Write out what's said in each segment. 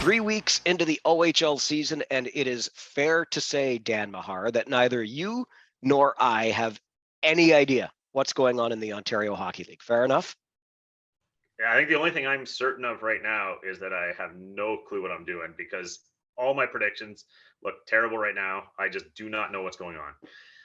3 weeks into the OHL season, and it is fair to say, Dan Mahar, that neither you nor I have any idea what's going on in the Ontario Hockey League. Fair enough? Yeah, I think the only thing I'm certain of right now is that I have no clue what I'm doing because all my predictions look terrible right now. I just do not know what's going on.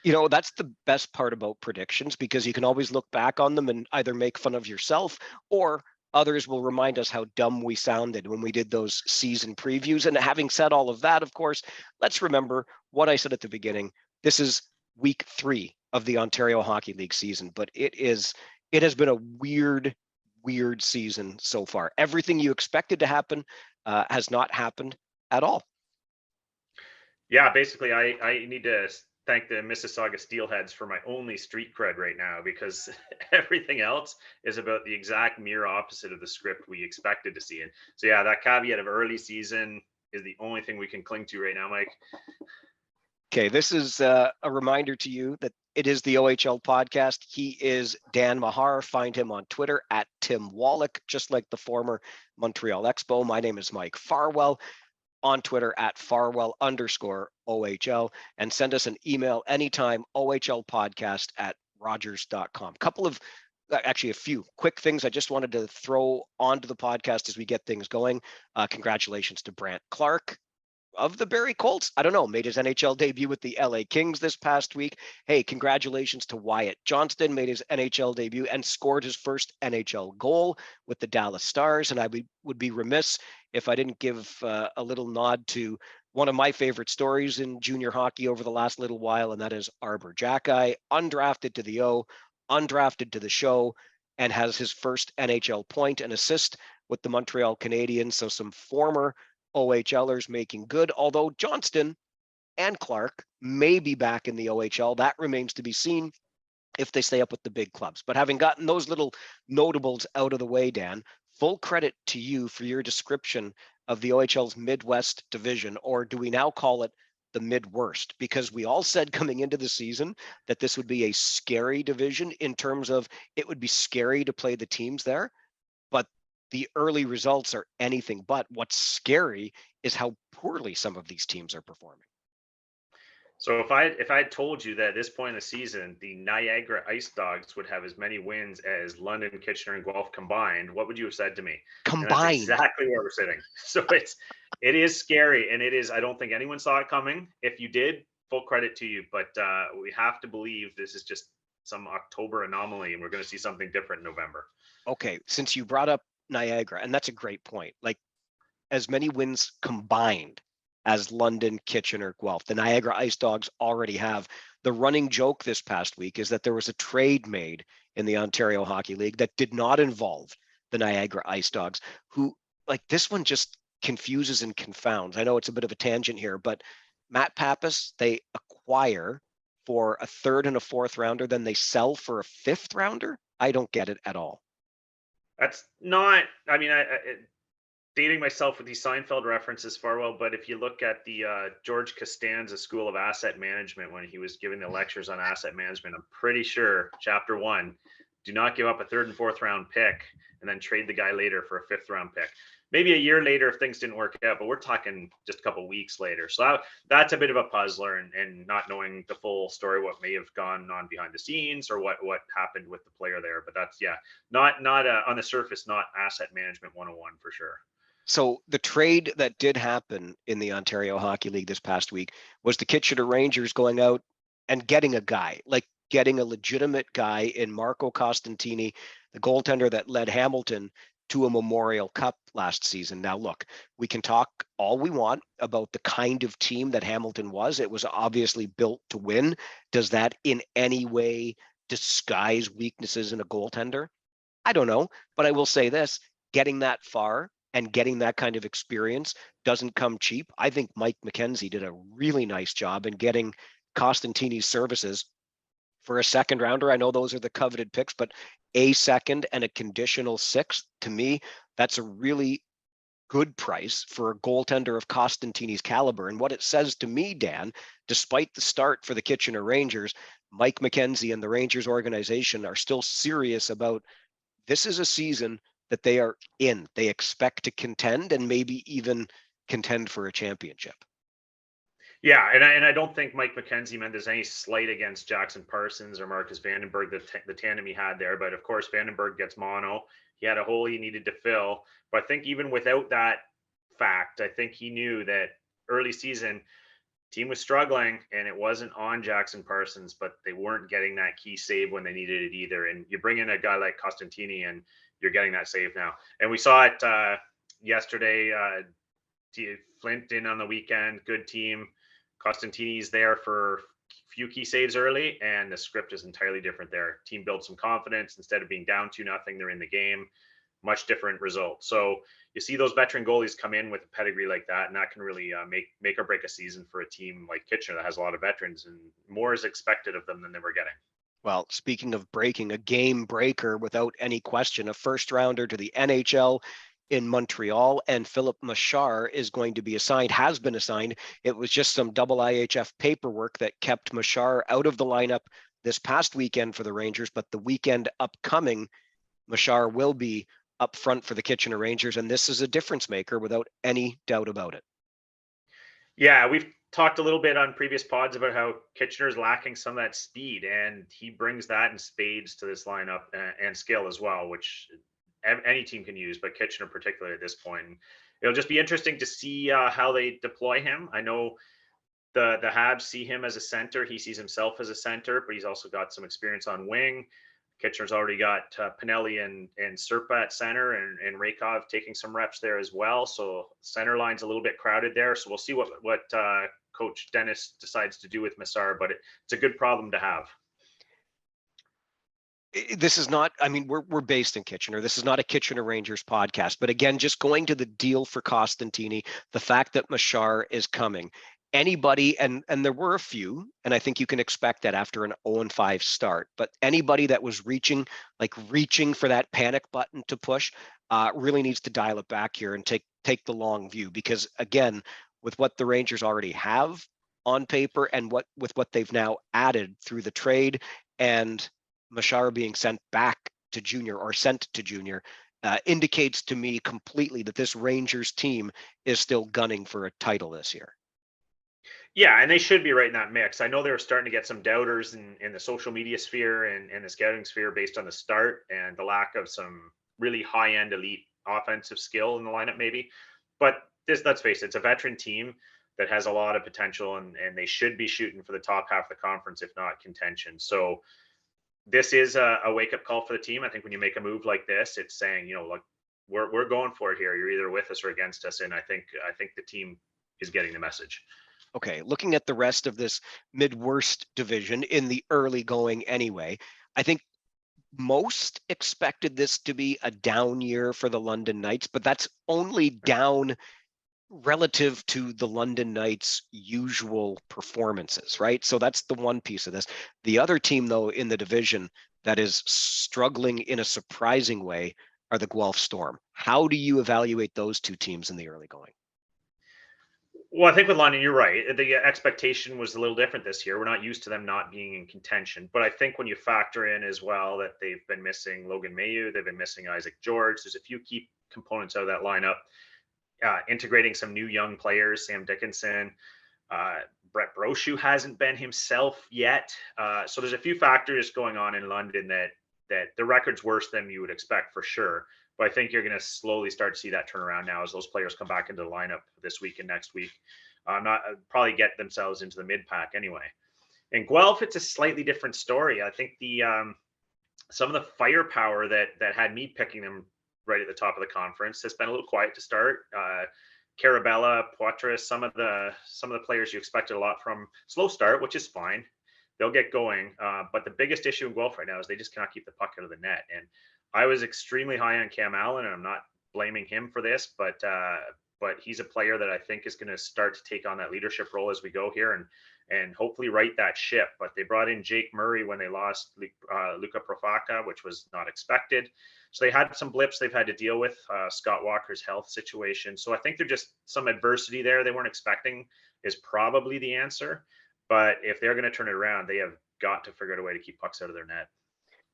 You know, that's the best part about predictions, because you can always look back on them and either make fun of yourself, or others will remind us how dumb we sounded when we did those season previews. And having said all of that, of course, let's remember what I said at the beginning. This is week 3 of the Ontario Hockey League season, but it has been a weird season so far. Everything you expected to happen has not happened at all. Yeah, basically, I need to thank the Mississauga Steelheads for my only street cred right now, because everything else is about the exact mirror opposite of the script we expected to see. And so, yeah, that caveat of early season is the only thing we can cling to right now, Mike. Okay, this is a reminder to you that it is the OHL podcast. He is Dan Mahar. Find him on Twitter at Tim Wallach, just like the former Montreal Expo. My name is Mike Farwell, on Twitter at Farwell_OHL, and send us an email anytime, ohlpodcast@rogers.com. Actually a few quick things I just wanted to throw onto the podcast as we get things going. Congratulations to Brandt Clark of the Barrie Colts. I don't know, made his NHL debut with the LA Kings this past week. Hey, congratulations to Wyatt Johnson, made his NHL debut and scored his first NHL goal with the Dallas Stars. And I would be remiss if I didn't give a little nod to one of my favorite stories in junior hockey over the last little while, and that is Arbor Jacki, undrafted to the O, undrafted to the show, and has his first NHL point and assist with the Montreal Canadiens. So some former OHLers making good, although Johnston and Clark may be back in the OHL. That remains to be seen if they stay up with the big clubs. But having gotten those little notables out of the way, Dan, full credit to you for your description of the OHL's Midwest division, or do we now call it the Midworst? Because we all said coming into the season that this would be a scary division in terms of it would be scary to play the teams there. But the early results are anything but. What's scary is how poorly some of these teams are performing. So if I had told you that at this point in the season, the Niagara Ice Dogs would have as many wins as London, Kitchener, and Guelph combined, what would you have said to me? Combined. And that's exactly where we're sitting. So it is scary, and it is. I don't think anyone saw it coming. If you did, full credit to you. But we have to believe this is just some October anomaly, and we're going to see something different in November. Okay, since you brought up Niagara, and that's a great point. Like, as many wins combined as London, Kitchener, Guelph, the Niagara Ice Dogs already have. The running joke this past week is that there was a trade made in the Ontario Hockey League that did not involve the Niagara Ice Dogs, who, like, this one just confuses and confounds. I know it's a bit of a tangent here, but Matt Pappas, they acquire for a third and a fourth rounder, then they sell for a fifth rounder. I don't get it at all. That's not. I mean, dating myself with these Seinfeld references far well, but if you look at the George Costanza School of Asset Management, when he was giving the lectures on asset management, I'm pretty sure chapter 1, do not give up a third and fourth round pick and then trade the guy later for a fifth round pick. Maybe a year later if things didn't work out, but we're talking just a couple of weeks later. So that's a bit of a puzzler, and not knowing the full story, what may have gone on behind the scenes or what happened with the player there. But that's, yeah, not on the surface, not asset management 101 for sure. So the trade that did happen in the Ontario Hockey League this past week was the Kitchener Rangers going out and getting a guy, like getting a legitimate guy in Marco Costantini, the goaltender that led Hamilton to a Memorial Cup last season. Now, look, we can talk all we want about the kind of team that Hamilton was. It was obviously built to win. Does that in any way disguise weaknesses in a goaltender? I don't know, but I will say this, getting that far and getting that kind of experience doesn't come cheap. I think Mike McKenzie did a really nice job in getting Costantini's services for a second rounder. I know those are the coveted picks, but a second and a conditional sixth, to me, that's a really good price for a goaltender of Costantini's caliber. And what it says to me, Dan, despite the start for the Kitchener Rangers, Mike McKenzie and the Rangers organization are still serious about this is a season that they are in. They expect to contend and maybe even contend for a championship. Yeah, and I don't think Mike McKenzie meant there's any slight against Jackson Parsons or Marcus Vandenberg, the tandem he had there. But of course, Vandenberg gets mono. He had a hole he needed to fill. But I think even without that fact, I think he knew that early season team was struggling, and it wasn't on Jackson Parsons, but they weren't getting that key save when they needed it either. And you bring in a guy like Costantini, and you're getting that save now. And we saw it yesterday. Flint in on the weekend, good team. Costantini's there for a few key saves early, and the script is entirely different there. Team built some confidence. Instead of being down 2-0, they're in the game. Much different result. So you see those veteran goalies come in with a pedigree like that, and that can really make or break a season for a team like Kitchener that has a lot of veterans, and more is expected of them than they were getting. Well, speaking of breaking, a game breaker without any question, a first rounder to the NHL in Montreal, and Philip Machar is going to be assigned, has been assigned. It was just some double IHF paperwork that kept Machar out of the lineup this past weekend for the Rangers, but the weekend upcoming, Machar will be up front for the Kitchener Rangers, and this is a difference maker without any doubt about it. Yeah, we've talked a little bit on previous pods about how Kitchener is lacking some of that speed, and he brings that in spades to this lineup, and skill as well, which any team can use, but Kitchener particularly at this point. And it'll just be interesting to see how they deploy him. I know the Habs see him as a center. He sees himself as a center, but he's also got some experience on wing. Kitchener's already got Pinelli and Serpa at center, and Rakov taking some reps there as well. So center line's a little bit crowded there. So we'll see what Coach Dennis decides to do with Machar, but it's a good problem to have. This is not, I mean, we're based in Kitchener. This is not a Kitchener Rangers podcast, but again, just going to the deal for Costantini, the fact that Machar is coming, anybody, and there were a few, and I think you can expect that after an 0-5 start, but anybody that was reaching for that panic button to push really needs to dial it back here and take the long view, because again, with what the Rangers already have on paper and with what they've now added through the trade and Machar being sent to junior indicates to me completely that this Rangers team is still gunning for a title this year. Yeah, and they should be right in that mix. I know they were starting to get some doubters in the social media sphere and the scouting sphere based on the start and the lack of some really high-end elite offensive skill in the lineup maybe. But let's face it, it's a veteran team that has a lot of potential, and they should be shooting for the top half of the conference, if not contention. So this is a wake-up call for the team. I think when you make a move like this, it's saying, look, we're going for it here. You're either with us or against us. And I think the team is getting the message. Okay, looking at the rest of this Midwest division in the early going anyway, I think most expected this to be a down year for the London Knights, but that's only down relative to the London Knights' usual performances, right? So that's the one piece of this. The other team, though, in the division that is struggling in a surprising way are the Guelph Storm. How do you evaluate those two teams in the early going? Well, I think with London, you're right. The expectation was a little different this year. We're not used to them not being in contention. But I think when you factor in as well that they've been missing Logan Mailloux, they've been missing Isaac George, there's a few key components out of that lineup. Integrating some new young players, Sam Dickinson, Brett Brochu hasn't been himself yet. So there's a few factors going on in London that the record's worse than you would expect for sure. But I think you're going to slowly start to see that turnaround now as those players come back into the lineup this week and next week. Probably get themselves into the mid-pack anyway. In Guelph, it's a slightly different story. I think some of the firepower that had me picking them right at the top of the conference has been a little quiet to start. Carabella, Poitras, some of the players you expected a lot from. Slow start, which is fine. They'll get going. But the biggest issue in Guelph right now is they just cannot keep the puck out of the net. And I was extremely high on Cam Allen, and I'm not blaming him for this, but he's a player that I think is going to start to take on that leadership role as we go here and hopefully right that ship. But they brought in Jake Murray when they lost Luka Profaka, which was not expected. So they had some blips they've had to deal with, Scott Walker's health situation. So I think they're just some adversity there they weren't expecting is probably the answer. But if they're going to turn it around, they have got to figure out a way to keep pucks out of their net.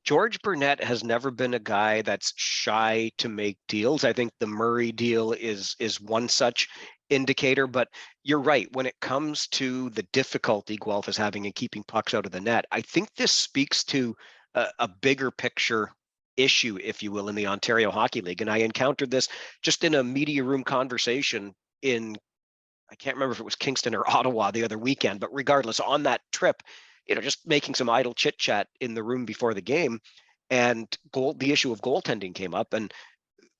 George Burnett has never been a guy that's shy to make deals. I think the Murray deal is one such indicator, but you're right. When it comes to the difficulty Guelph is having in keeping pucks out of the net, I think this speaks to a bigger picture issue, if you will, in the Ontario Hockey League. And I encountered this just in a media room conversation in, I can't remember if it was Kingston or Ottawa the other weekend, but regardless, on that trip, just making some idle chit chat in the room before the game, and the issue of goaltending came up, and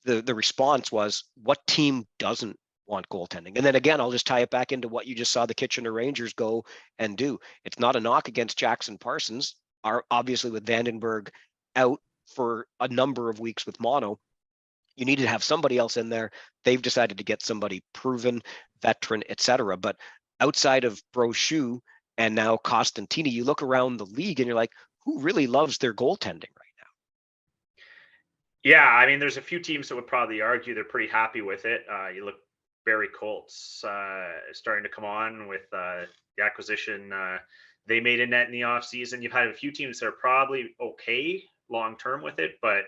the response was, what team doesn't want goaltending? And then again, I'll just tie it back into what you just saw the Kitchener Rangers go and do. It's not a knock against Jackson Parsons, obviously with Vandenberg out for a number of weeks with mono. You needed to have somebody else in there. They've decided to get somebody proven, veteran, etc. But outside of Brochu and now Costantini, you look around the league and you're like, who really loves their goaltending right now? Yeah, I mean, there's a few teams that would probably argue they're pretty happy with it. You look, Barrie Colts starting to come on with the acquisition they made in net in the offseason. You've had a few teams that are probably okay long term with it, but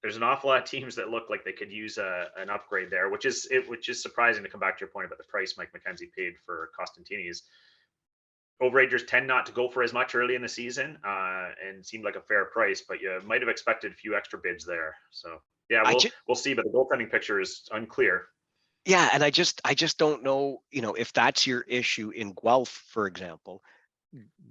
there's an awful lot of teams that look like they could use an upgrade there, which is surprising, to come back to your point about the price Mike McKenzie paid for Costantini's. Overagers tend not to go for as much early in the season, and seemed like a fair price, but you might have expected a few extra bids there. So yeah, we'll see, but the goaltending picture is unclear. Yeah, and I just don't know, if that's your issue in Guelph, for example,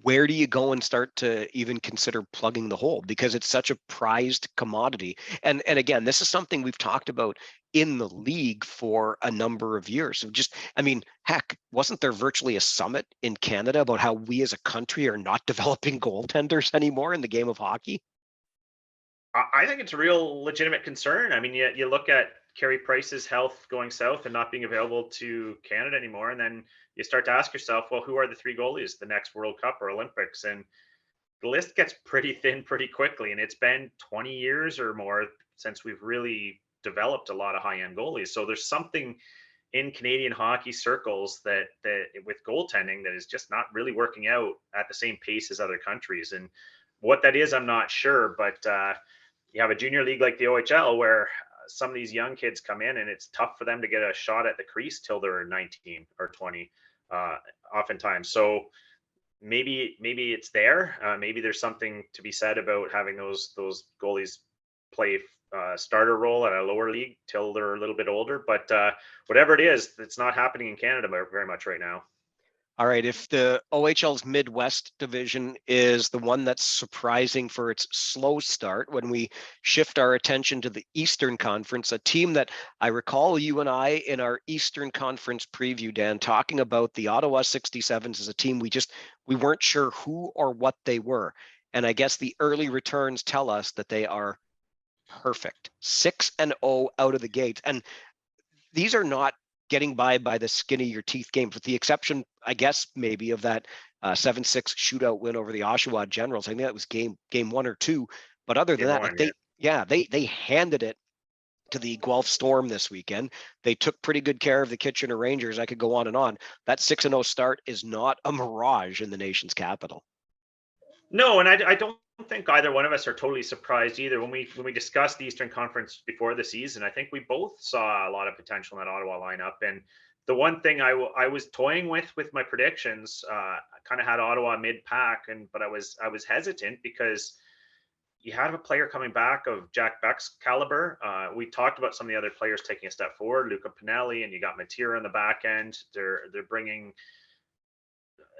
where do you go and start to even consider plugging the hole? Because it's such a prized commodity. And again, this is something we've talked about in the league for a number of years. So heck, wasn't there virtually a summit in Canada about how we as a country are not developing goaltenders anymore in the game of hockey? I think it's a real legitimate concern. I mean, you look at Carey Price's health going south and not being available to Canada anymore, and then you start to ask yourself, well, who are the three goalies the next World Cup or Olympics? And the list gets pretty thin pretty quickly. And it's been 20 years or more since we've really developed a lot of high-end goalies. So there's something in Canadian hockey circles that with goaltending that is just not really working out at the same pace as other countries. And what that is, I'm not sure, but you have a junior league like the OHL where some of these young kids come in and it's tough for them to get a shot at the crease till they're 19 or 20 oftentimes. So maybe it's there. Maybe there's something to be said about having those goalies play starter role at a lower league till they're a little bit older. But whatever it is, it's not happening in Canada very much right now. All right, if the OHL's Midwest division is the one that's surprising for its slow start, when we shift our attention to the Eastern Conference, a team that I recall you and I in our Eastern Conference preview, Dan, talking about the Ottawa 67s as a team we weren't sure who or what they were. And I guess the early returns tell us that they are perfect. 6-0 out of the gate. And these are not getting by the skin of your teeth games, with the exception, I guess, maybe of that 7-6 shootout win over the Oshawa Generals. I think that was game 1 or 2. But other than that, they handed it to the Guelph Storm this weekend. They took pretty good care of the Kitchener Rangers. I could go on and on. That 6-0 start is not a mirage in the nation's capital. No, and I don't think either one of us are totally surprised either. When we discussed the Eastern Conference before the season, I think we both saw a lot of potential in that Ottawa lineup. And the one thing I was toying with my predictions, I kind of had Ottawa mid-pack, but I was hesitant because you have a player coming back of Jack Beck's caliber. We talked about some of the other players taking a step forward, Luca Pinelli, and you got Matera on the back end. They're bringing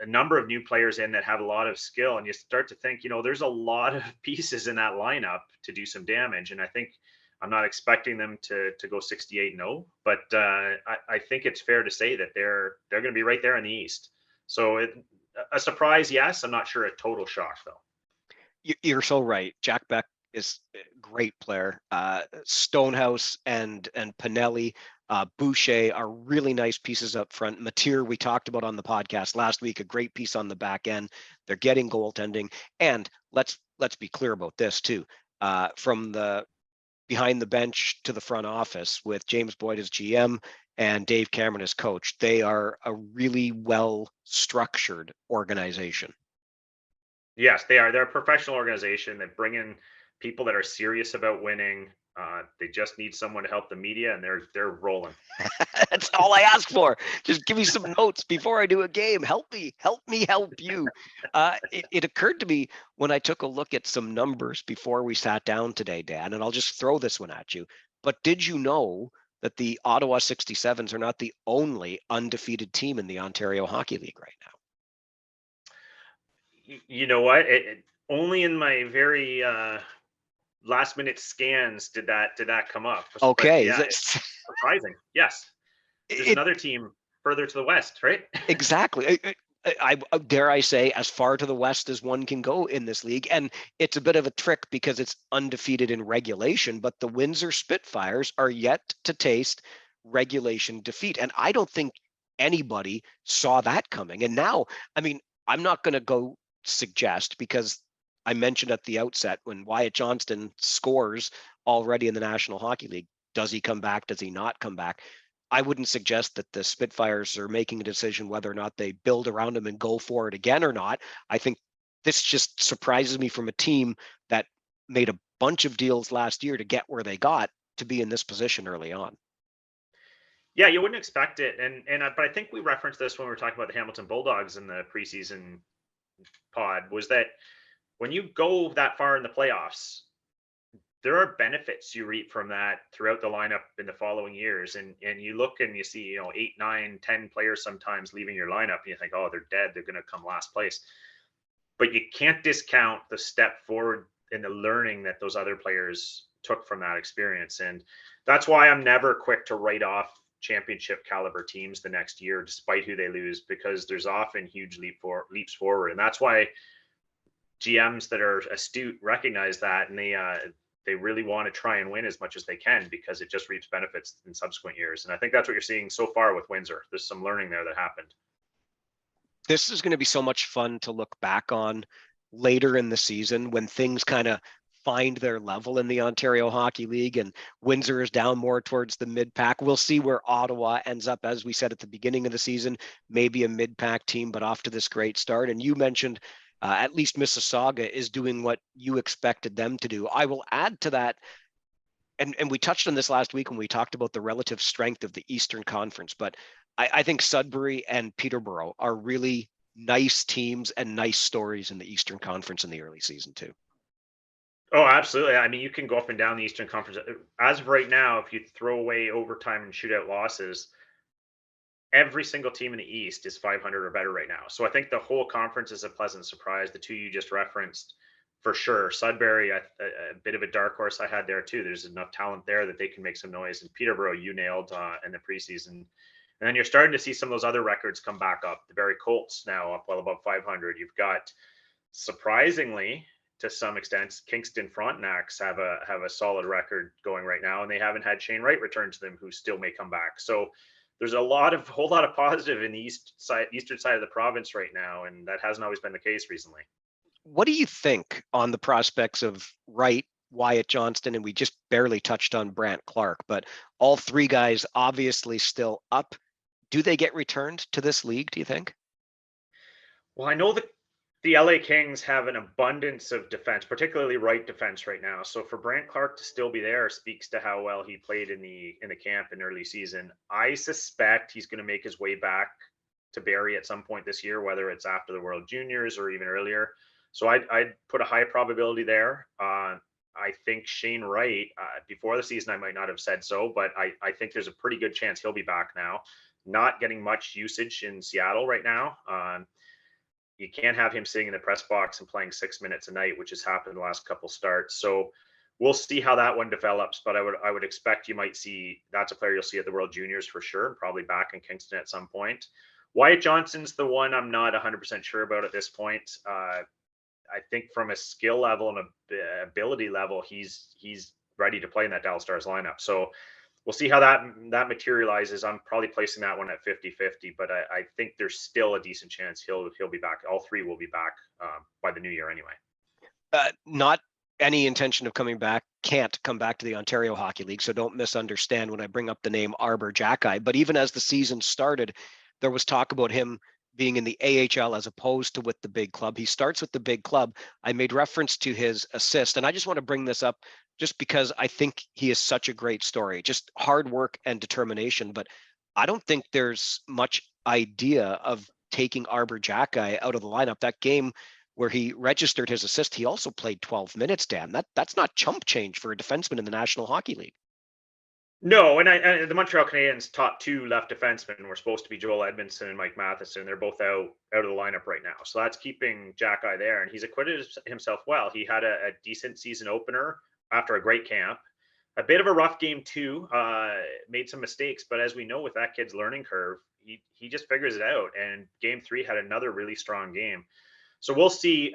a number of new players in that have a lot of skill, and you start to think, there's a lot of pieces in that lineup to do some damage. And I think I'm not expecting them to go 68-0, but I think it's fair to say that they're going to be right there in the East. So a surprise, yes. I'm not sure a total shock though. You're so right. Jack Beck is a great player. Stonehouse and Pinelli, Boucher are really nice pieces up front. Mateer, we talked about on the podcast last week, a great piece on the back end. They're getting goaltending. And let's be clear about this too. From the behind the bench to the front office, with James Boyd as GM and Dave Cameron as coach, they are a really well-structured organization. Yes, they are. They're a professional organization that bring in people that are serious about winning. They just need someone to help the media, and they're rolling. That's all I ask for. Just give me some notes before I do a game. Help me help you. It occurred to me when I took a look at some numbers before we sat down today, Dan, and I'll just throw this one at you. But did you know that the Ottawa 67s are not the only undefeated team in the Ontario Hockey League right now? You know what? Only in my very last minute scans did that come up. But Okay, yeah, it's surprising. Yes, there's another team further to the west, right? Exactly. I dare I say as far to the west as one can go in this league, and it's a bit of a trick because it's undefeated in regulation, but the Windsor Spitfires are yet to taste regulation defeat, and I don't think anybody saw that coming. And now, I mean, I'm not going to go suggest, because I mentioned at the outset, when Wyatt Johnson scores already in the National Hockey League, does he come back? Does he not come back? I wouldn't suggest that the Spitfires are making a decision whether or not they build around him and go for it again or not. I think this just surprises me from a team that made a bunch of deals last year to get where they got to be in this position early on. Yeah, you wouldn't expect it, but I think we referenced this when we were talking about the Hamilton Bulldogs in the preseason pod. Was that when you go that far in the playoffs, there are benefits you reap from that throughout the lineup in the following years. And you look and you see, 8, 9, 10 players sometimes leaving your lineup, and you think, oh, they're dead, they're going to come last place. But you can't discount the step forward in the learning that those other players took from that experience. And that's why I'm never quick to write off championship caliber teams the next year, despite who they lose, because there's often huge leaps forward. And that's why GMs that are astute recognize that, and they really want to try and win as much as they can, because it just reaps benefits in subsequent years. And I think that's what you're seeing so far with Windsor. There's some learning there that happened. This is going to be so much fun to look back on later in the season when things kind of find their level in the Ontario Hockey League and Windsor is down more towards the mid-pack. We'll see where Ottawa ends up, as we said at the beginning of the season, maybe a mid-pack team, but off to this great start. And you mentioned at least Mississauga is doing what you expected them to do. I will add to that, and we touched on this last week when we talked about the relative strength of the Eastern Conference, but I think Sudbury and Peterborough are really nice teams and nice stories in the Eastern Conference in the early season too. Oh, absolutely. I mean, you can go up and down the Eastern Conference. As of right now, if you throw away overtime and shootout losses, every single team in the East is 500 or better right now. So I think the whole conference is a pleasant surprise. The two you just referenced, for sure. Sudbury, a bit of a dark horse I had there too. There's enough talent there that they can make some noise. And Peterborough, you nailed in the preseason. And then you're starting to see some of those other records come back up. The Barrie Colts now up well above 500. You've got, surprisingly, to some extent, Kingston Frontenacs have a solid record going right now, and they haven't had Shane Wright return to them, who still may come back. So there's a whole lot of positive in the eastern side of the province right now, and that hasn't always been the case recently. What do you think on the prospects of Wright, Wyatt Johnston, and we just barely touched on Brandt Clark, but all three guys obviously still up. Do they get returned to this league, do you think? Well, I know that the LA Kings have an abundance of defense, particularly right defense right now. So for Brandt Clark to still be there speaks to how well he played in the camp in early season. I suspect he's going to make his way back to Barrie at some point this year, whether it's after the World Juniors or even earlier. So I'd put a high probability there. I think Shane Wright, before the season, I might not have said so, but I think there's a pretty good chance he'll be back now. Not getting much usage in Seattle right now. You can't have him sitting in the press box and playing 6 minutes a night, which has happened the last couple starts. So we'll see how that one develops. But I would expect you might see, that's a player you'll see at the World Juniors for sure, probably back in Kingston at some point. Wyatt Johnson's the one I'm not 100% sure about at this point. I think from a skill level and a ability level, he's ready to play in that Dallas Stars lineup. So we'll see how that materializes. I'm probably placing that one at 50-50, but I think there's still a decent chance he'll be back. All three will be back by the new year anyway. Not any intention of coming back, can't come back to the Ontario Hockey League, so don't misunderstand when I bring up the name Arbor Jacki. But even as the season started, there was talk about him being in the AHL as opposed to with the big club. He starts with the big club. I made reference to his assist, and I just want to bring this up just because I think he is such a great story, just hard work and determination. But I don't think there's much idea of taking Arbor Jacki out of the lineup. That game where he registered his assist, he also played 12 minutes, Dan. That's not chump change for a defenseman in the National Hockey League. No, and the Montreal Canadiens' top two left defensemen were supposed to be Joel Edmondson and Mike Matheson. They're both out of the lineup right now, so that's keeping Jacki there, and he's acquitted himself well. He had a decent season opener after a great camp. A bit of a rough game too. Made some mistakes, but as we know, with that kid's learning curve, he just figures it out. And game 3 had another really strong game. So we'll see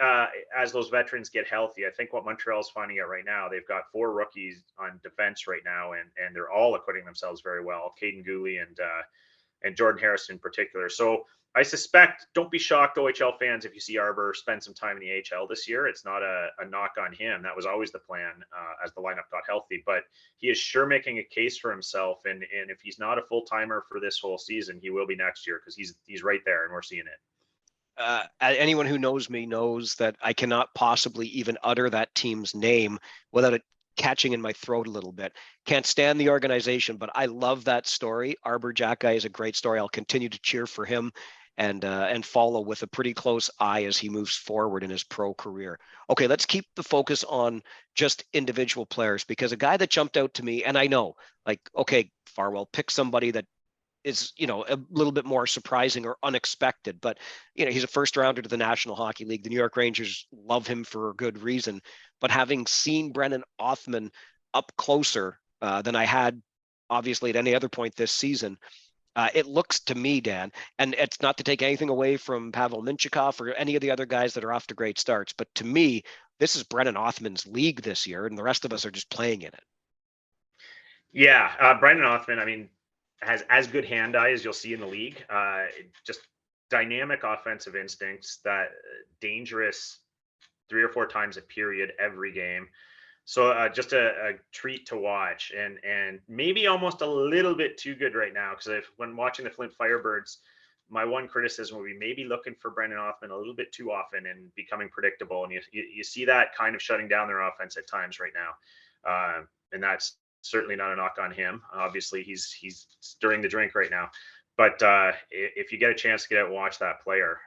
as those veterans get healthy. I think what Montreal's finding out right now, they've got 4 rookies on defense right now, and they're all acquitting themselves very well. Caden Gooley and Jordan Harris in particular. So I suspect, don't be shocked, OHL fans, if you see Arbor spend some time in the AHL this year. It's not a knock on him. That was always the plan as the lineup got healthy. But he is sure making a case for himself. And if he's not a full-timer for this whole season, he will be next year, because he's right there, and we're seeing it. Anyone who knows me knows that I cannot possibly even utter that team's name without it catching in my throat a little bit. Can't stand the organization, but I love that story. Arbor Jacki is a great story. I'll continue to cheer for him and follow with a pretty close eye as he moves forward in his pro career. Okay, let's keep the focus on just individual players, because a guy that jumped out to me, and I know, like, okay, Farwell, pick somebody that is, a little bit more surprising or unexpected, but he's a first rounder to the National Hockey League. The New York Rangers love him for a good reason, but having seen Brennan Othmann up closer than I had obviously at any other point this season, it looks to me, Dan, and it's not to take anything away from Pavel Minchikov or any of the other guys that are off to great starts, but to me, this is Brennan Othmann's league this year, and the rest of us are just playing in it. Yeah, Brennan Othmann, I mean, has as good hand-eye as you'll see in the league. Just dynamic offensive instincts, that dangerous 3 or 4 times a period every game. So just a treat to watch, and maybe almost a little bit too good right now, because when watching the Flint Firebirds, my one criticism would be maybe looking for Brennan Othmann a little bit too often and becoming predictable. And you see that kind of shutting down their offense at times right now. And that's certainly not a knock on him. Obviously, he's stirring the drink right now. But if you get a chance to get out and watch that player,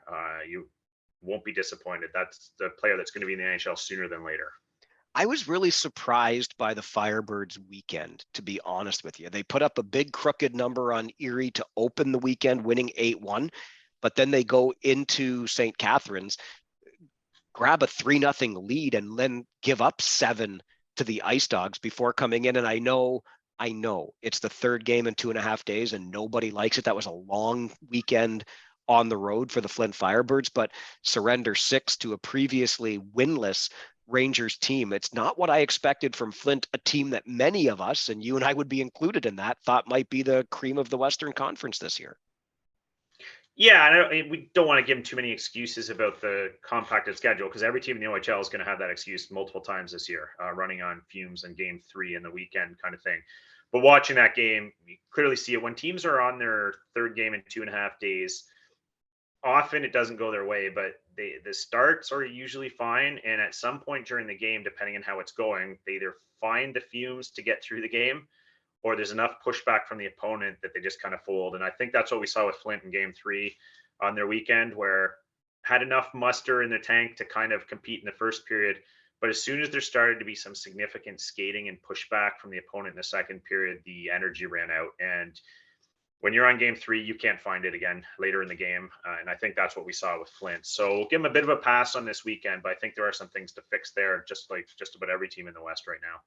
you won't be disappointed. That's the player that's going to be in the NHL sooner than later. I was really surprised by the Firebirds weekend, to be honest with you. They put up a big crooked number on Erie to open the weekend, winning 8-1, but then they go into St. Catharines, grab a 3-0 lead, and then give up 7 to the Ice Dogs before coming in. And I know it's the third game in 2.5 days and nobody likes it. That was a long weekend on the road for the Flint Firebirds, but surrender 6 to a previously winless Rangers team. It's not what I expected from Flint, a team that many of us, and you and I would be included in that, thought might be the cream of the Western Conference this year. Yeah, and we don't want to give them too many excuses about the compacted schedule, because every team in the OHL is going to have that excuse multiple times this year, running on fumes in game 3 in the weekend kind of thing. But watching that game, you clearly see it. When teams are on their third game in 2.5 days, often it doesn't go their way, but the starts are usually fine. And at some point during the game, depending on how it's going, they either find the fumes to get through the game, or there's enough pushback from the opponent that they just kind of fold. And I think that's what we saw with Flint in game 3 on their weekend, where had enough muster in the tank to kind of compete in the first period. But as soon as there started to be some significant skating and pushback from the opponent in the second period, the energy ran out. And when you're on game 3, you can't find it again later in the game. And I think that's what we saw with Flint. So we'll give them a bit of a pass on this weekend, but I think there are some things to fix there, just like just about every team in the West right now.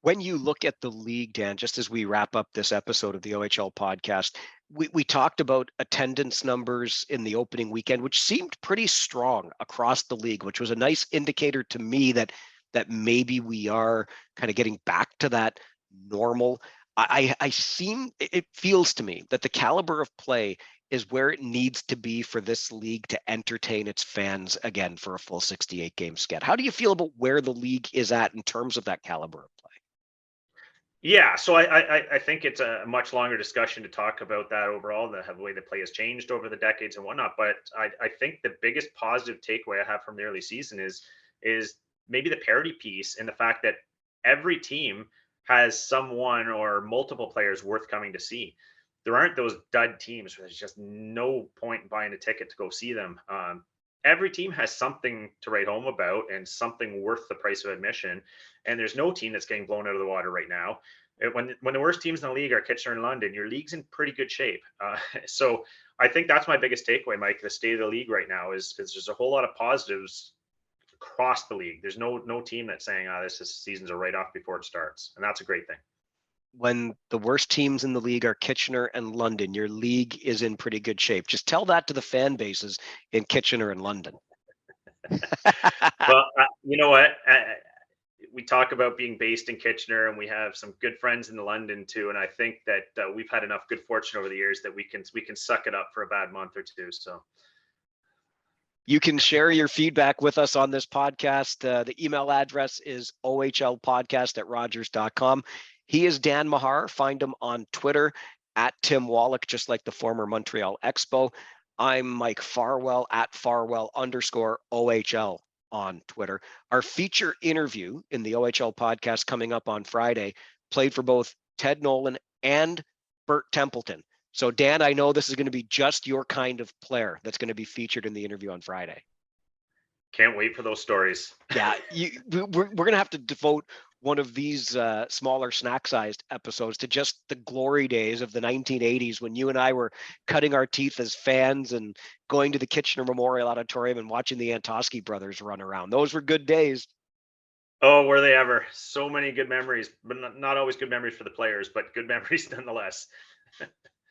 When you look at the league, Dan, just as we wrap up this episode of the OHL podcast, we talked about attendance numbers in the opening weekend, which seemed pretty strong across the league, which was a nice indicator to me that maybe we are kind of getting back to that normal. It feels to me that the caliber of play is where it needs to be for this league to entertain its fans again for a full 68 game sked. How do you feel about where the league is at in terms of that caliber of play? Yeah, so I think it's a much longer discussion to talk about that overall, the way the play has changed over the decades and whatnot. But I think the biggest positive takeaway I have from the early season is maybe the parity piece and the fact that every team has someone or multiple players worth coming to see. There aren't those dud teams where there's just no point in buying a ticket to go see them. Every team has something to write home about and something worth the price of admission. And there's no team that's getting blown out of the water right now. When the worst teams in the league are Kitchener and London, your league's in pretty good shape. So I think that's my biggest takeaway, Mike. The state of the league right now is there's a whole lot of positives across the league. There's no team that's saying, this season's a write off before it starts, and that's a great thing. When the worst teams in the league are Kitchener and London, your league is in pretty good shape. Just tell that to the fan bases in Kitchener and London. Well, you know what? We talk about being based in Kitchener, and we have some good friends in London too. And I think that we've had enough good fortune over the years that we can suck it up for a bad month or two. So you can share your feedback with us on this podcast. The email address is ohlpodcast@rogers.com. He is Dan Mahar. Find him on Twitter at Tim Wallach, just like the former Montreal Expo. I'm Mike Farwell at Farwell_OHL on Twitter. Our feature interview in the OHL podcast coming up on Friday played for both Ted Nolan and Bert Templeton. So, Dan, I know this is going to be just your kind of player that's going to be featured in the interview on Friday. Can't wait for those stories. Yeah, we're going to have to devote one of these smaller snack-sized episodes to just the glory days of the 1980s when you and I were cutting our teeth as fans and going to the Kitchener Memorial Auditorium and watching the Antosky brothers run around. Those were good days. Oh, were they ever? So many good memories, but not always good memories for the players, but good memories nonetheless.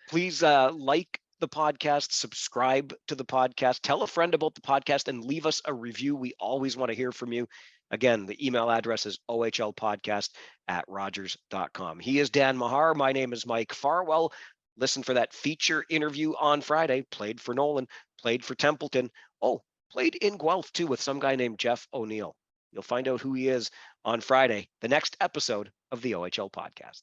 Please like the podcast, subscribe to the podcast, tell a friend about the podcast, and leave us a review. We always want to hear from you. Again, the email address is ohlpodcast@rogers.com. He is Dan Mahar. My name is Mike Farwell. Listen for that feature interview on Friday. Played for Nolan, played for Templeton. Oh, played in Guelph too with some guy named Jeff O'Neill. You'll find out who he is on Friday, the next episode of the OHL podcast.